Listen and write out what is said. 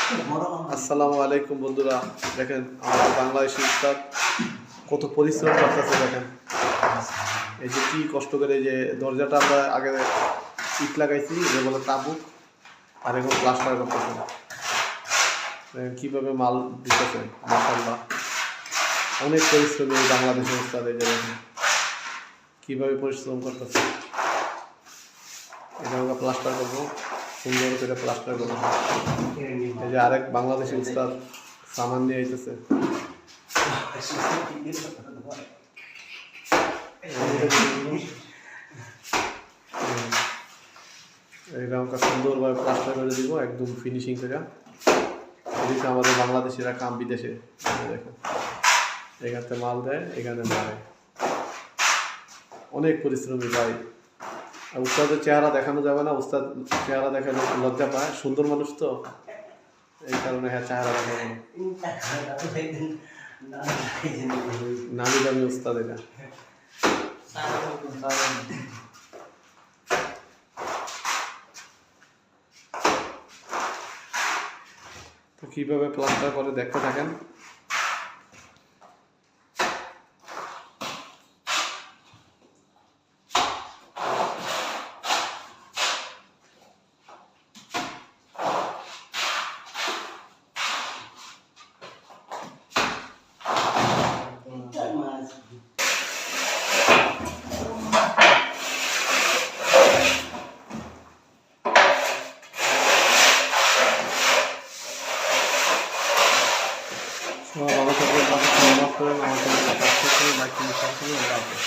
আসসালামু আলাইকুম বন্ধুরা, দেখেন আমাদের বাংলাদেশি উস্তাদ কত পরিশ্রম করতেছে। দেখেন এই যে কি কষ্ট করে, এই যে দরজাটা আমরা আগে ইট লাগাইছি, যে বলে তাবুক, আর এখন প্লাস্টার করতেছে। দেখেন কীভাবে মাল দিতেছে, মাশাআল্লাহ অনেক পরিশ্রমী এই বাংলাদেশের উস্তাদ। এই যে দেখেন কীভাবে পরিশ্রম করতেছে। এটা আমরা প্লাস্টার করবো, সুন্দর করে প্লাস্টার করবো। এই যে আরেক বাংলাদেশি উস্তাদ সামান নিয়ে আইতেছে। এরকম সুন্দরভাবে প্লাস্টার করে দিব, একদম ফিনিশিং করে। এদিকে আমাদের বাংলাদেশিরা কাম বিদেশে, দেখো এখান থেকে মাল দেয়, এখানে মারে। অনেক পরিশ্রমী ভাই। আর উস্তাদের চেহারা দেখানো যাবে না, উস্তাদ চেহারা দেখালে লজ্জা পায়, সুন্দর মানুষ তো, এই কারণে হ্যাঁ চেহারা দেখানো নামি দামি উস্তাদ এটা। তো কীভাবে প্লাস্টার করে দেখতে থাকেন।